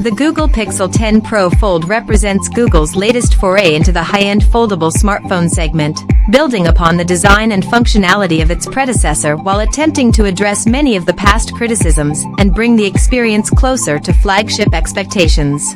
The Google Pixel 10 Pro Fold represents Google's latest foray into the high-end foldable smartphone segment, building upon the design and functionality of its predecessor while attempting to address many of the past criticisms and bring the experience closer to flagship expectations.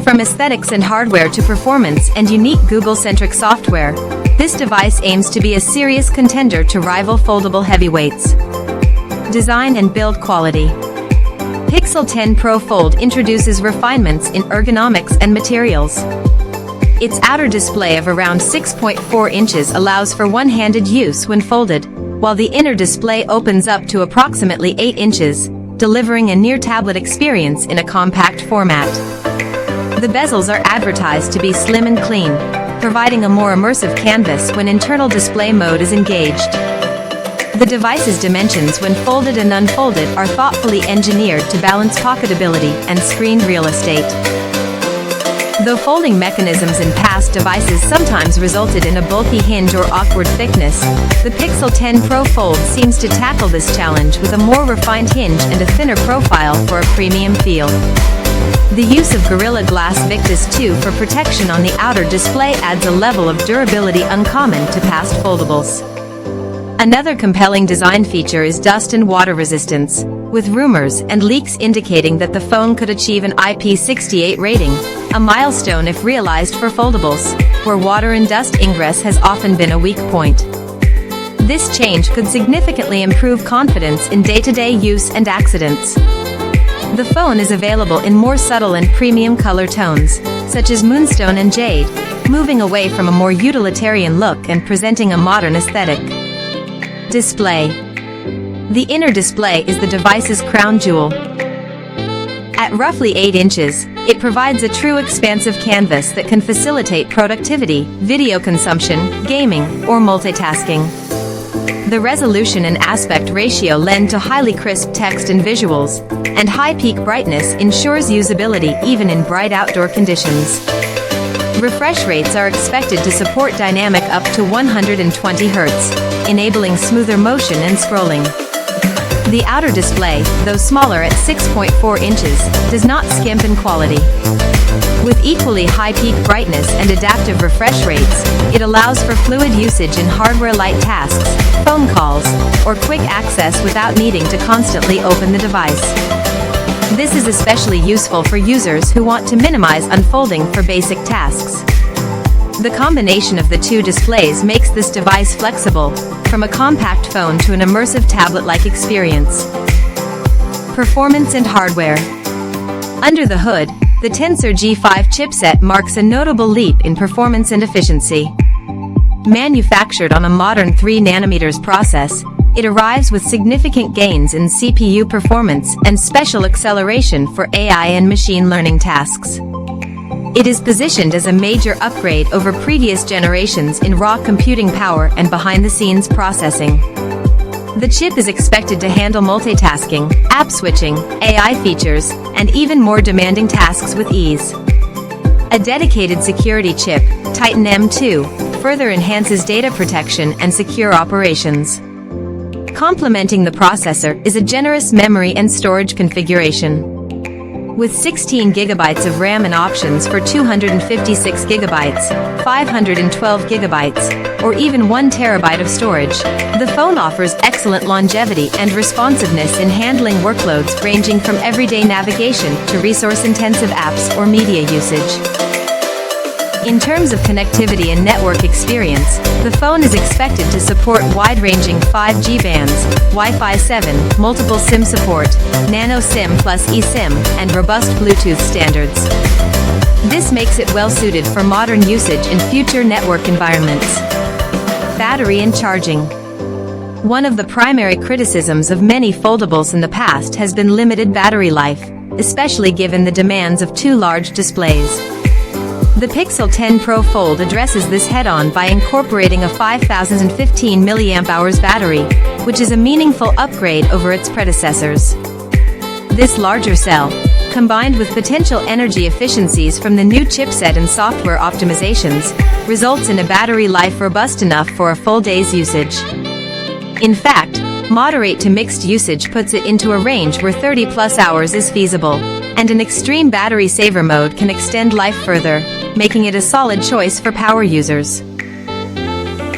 From aesthetics and hardware to performance and unique Google-centric software, this device aims to be a serious contender to rival foldable heavyweights. Design and build quality. Pixel 10 Pro Fold introduces refinements in ergonomics and materials. Its outer display of around 6.4 inches allows for one-handed use when folded, while the inner display opens up to approximately 8 inches, delivering a near-tablet experience in a compact format. The bezels are advertised to be slim and clean, providing a more immersive canvas when internal display mode is engaged. The device's dimensions when folded and unfolded are thoughtfully engineered to balance pocketability and screen real estate. Though folding mechanisms in past devices sometimes resulted in a bulky hinge or awkward thickness, the Pixel 10 Pro Fold seems to tackle this challenge with a more refined hinge and a thinner profile for a premium feel. The use of Gorilla Glass Victus 2 for protection on the outer display adds a level of durability uncommon to past foldables. Another compelling design feature is dust and water resistance, with rumors and leaks indicating that the phone could achieve an IP68 rating, a milestone if realized for foldables, where water and dust ingress has often been a weak point. This change could significantly improve confidence in day-to-day use and accidents. The phone is available in more subtle and premium color tones, such as moonstone and jade, moving away from a more utilitarian look and presenting a modern aesthetic. Display. The inner display is the device's crown jewel. At roughly 8 inches, it provides a true expansive canvas that can facilitate productivity, video consumption, gaming, or multitasking. The resolution and aspect ratio lend to highly crisp text and visuals, and high peak brightness ensures usability even in bright outdoor conditions. Refresh rates are expected to support dynamic up to 120 Hz, enabling smoother motion and scrolling. The outer display, though smaller at 6.4 inches, does not skimp in quality. With equally high peak brightness and adaptive refresh rates, it allows for fluid usage in hardware-light tasks, phone calls, or quick access without needing to constantly open the device. This is especially useful for users who want to minimize unfolding for basic tasks. The combination of the two displays makes this device flexible, from a compact phone to an immersive tablet-like experience. Performance and hardware. Under the hood, the Tensor G5 chipset marks a notable leap in performance and efficiency. Manufactured on a modern 3nm process, it arrives with significant gains in CPU performance and special acceleration for AI and machine learning tasks. It is positioned as a major upgrade over previous generations in raw computing power and behind-the-scenes processing. The chip is expected to handle multitasking, app switching, AI features, and even more demanding tasks with ease. A dedicated security chip, Titan M2, further enhances data protection and secure operations. Complementing the processor is a generous memory and storage configuration. With 16 GB of RAM and options for 256 GB, 512 GB, or even 1 TB of storage, the phone offers excellent longevity and responsiveness in handling workloads ranging from everyday navigation to resource-intensive apps or media usage. In terms of connectivity and network experience, the phone is expected to support wide-ranging 5G bands, Wi-Fi 7, multiple SIM support, Nano SIM plus eSIM, and robust Bluetooth standards. This makes it well-suited for modern usage in future network environments. Battery and charging. One of the primary criticisms of many foldables in the past has been limited battery life, especially given the demands of two large displays. The Pixel 10 Pro Fold addresses this head-on by incorporating a 5015 mAh battery, which is a meaningful upgrade over its predecessors. This larger cell, combined with potential energy efficiencies from the new chipset and software optimizations, results in a battery life robust enough for a full day's usage. In fact, moderate to mixed usage puts it into a range where 30+ hours is feasible, and an extreme battery saver mode can extend life further, making it a solid choice for power users.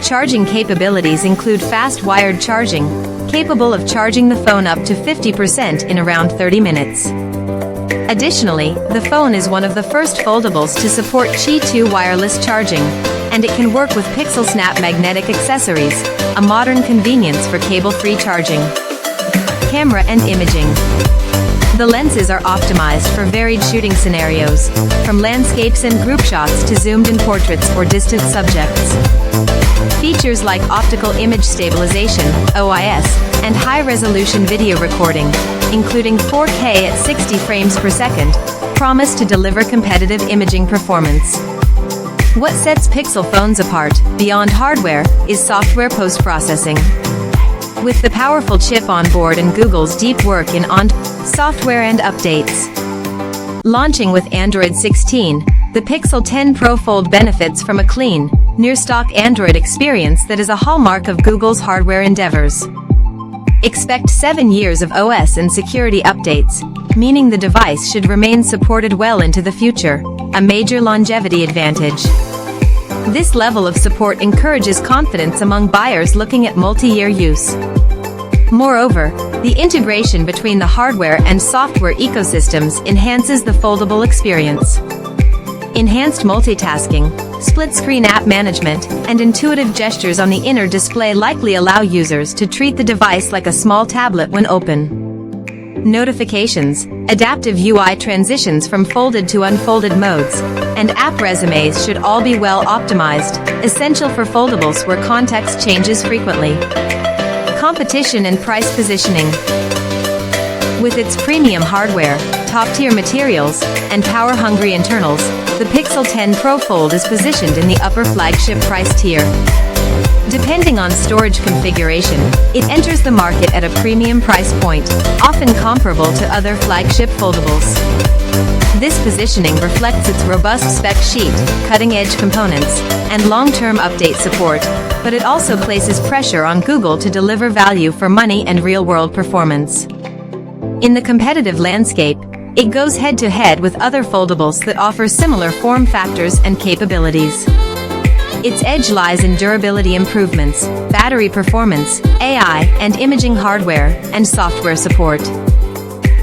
Charging capabilities include fast wired charging, capable of charging the phone up to 50% in around 30 minutes. Additionally, the phone is one of the first foldables to support Qi 2 wireless charging, and it can work with Pixel Snap magnetic accessories, a modern convenience for cable-free charging. Camera and imaging. The lenses are optimized for varied shooting scenarios, from landscapes and group shots to zoomed-in portraits or distant subjects. Features like optical image stabilization, OIS, and high-resolution video recording, including 4K at 60 frames per second, promise to deliver competitive imaging performance. What sets Pixel phones apart, beyond hardware, is software post-processing. With the powerful chip on board and Google's deep work in software and updates. Launching with Android 16, the Pixel 10 Pro Fold benefits from a clean, near-stock Android experience that is a hallmark of Google's hardware endeavors. Expect 7 years of OS and security updates, meaning the device should remain supported well into the future, a major longevity advantage. This level of support encourages confidence among buyers looking at multi-year use. Moreover, the integration between the hardware and software ecosystems enhances the foldable experience. Enhanced multitasking, split-screen app management, and intuitive gestures on the inner display likely allow users to treat the device like a small tablet when open. Notifications, adaptive UI transitions from folded to unfolded modes, and app resumes should all be well optimized, essential for foldables where context changes frequently. Competition and price positioning. With its premium hardware, top-tier materials, and power-hungry internals, the Pixel 10 Pro Fold is positioned in the upper flagship price tier. Depending on storage configuration, it enters the market at a premium price point, often comparable to other flagship foldables. This positioning reflects its robust spec sheet, cutting-edge components, and long-term update support, but it also places pressure on Google to deliver value for money and real-world performance. In the competitive landscape, it goes head-to-head with other foldables that offer similar form factors and capabilities. Its edge lies in durability improvements, battery performance, AI, and imaging hardware and software support.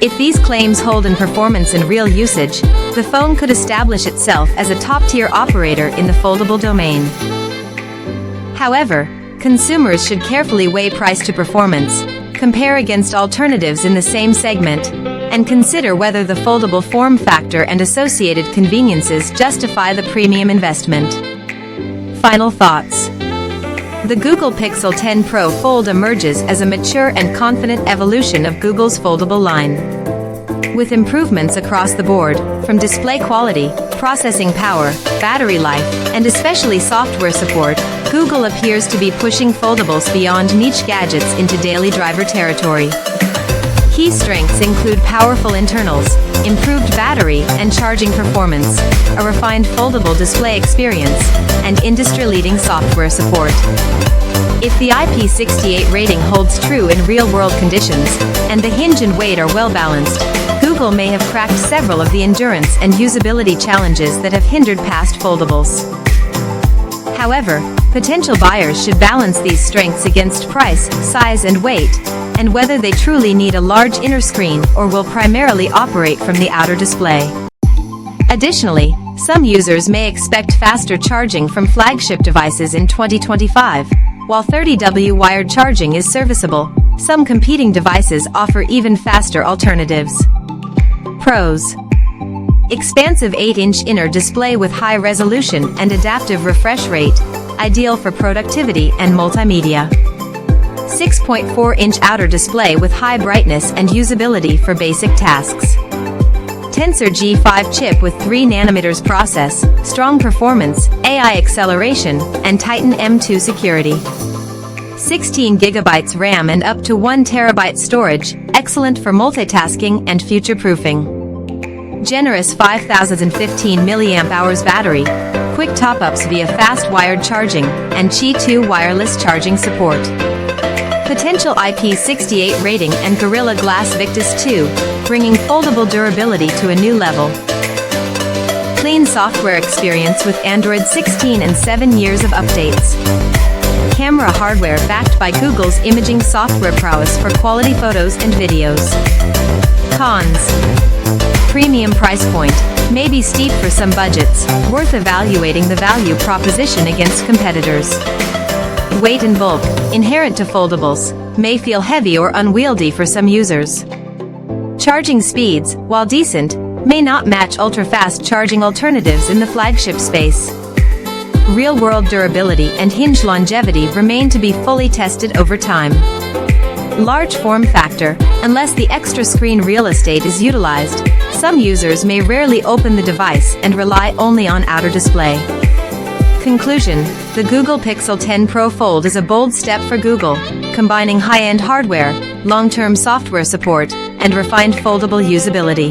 If these claims hold in performance and real usage, the phone could establish itself as a top-tier operator in the foldable domain. However, consumers should carefully weigh price to performance, compare against alternatives in the same segment, and consider whether the foldable form factor and associated conveniences justify the premium investment. Final thoughts. The Google Pixel 10 Pro Fold emerges as a mature and confident evolution of Google's foldable line. With improvements across the board, from display quality, processing power, battery life, and especially software support, Google appears to be pushing foldables beyond niche gadgets into daily driver territory. Key strengths include powerful internals, improved battery and charging performance, a refined foldable display experience, and industry-leading software support. If the IP68 rating holds true in real-world conditions, and the hinge and weight are well-balanced, Google may have cracked several of the endurance and usability challenges that have hindered past foldables. However, potential buyers should balance these strengths against price, size, and weight, and whether they truly need a large inner screen or will primarily operate from the outer display. Additionally, some users may expect faster charging from flagship devices in 2025, while 30W wired charging is serviceable. Some competing devices offer even faster alternatives. Pros: expansive 8-inch inner display with high resolution and adaptive refresh rate, ideal for productivity and multimedia. 6.4-inch outer display with high brightness and usability for basic tasks. Tensor G5 chip with 3nm process, strong performance, AI acceleration, and Titan M2 security. 16GB RAM and up to 1TB storage, excellent for multitasking and future-proofing. Generous 5015 mAh battery, quick top-ups via fast wired charging, and Qi 2 wireless charging support. Potential IP68 rating and Gorilla Glass Victus 2, bringing foldable durability to a new level. Clean software experience with Android 16 and 7 years of updates. Camera hardware backed by Google's imaging software prowess for quality photos and videos. Cons. Premium price point, may be steep for some budgets, worth evaluating the value proposition against competitors. Weight and bulk, inherent to foldables, may feel heavy or unwieldy for some users. Charging speeds, while decent, may not match ultra-fast charging alternatives in the flagship space. Real-world durability and hinge longevity remain to be fully tested over time. Large form factor, unless the extra screen real estate is utilized, some users may rarely open the device and rely only on outer display. Conclusion: the Google Pixel 10 Pro Fold is a bold step for Google, combining high-end hardware, long-term software support, and refined foldable usability.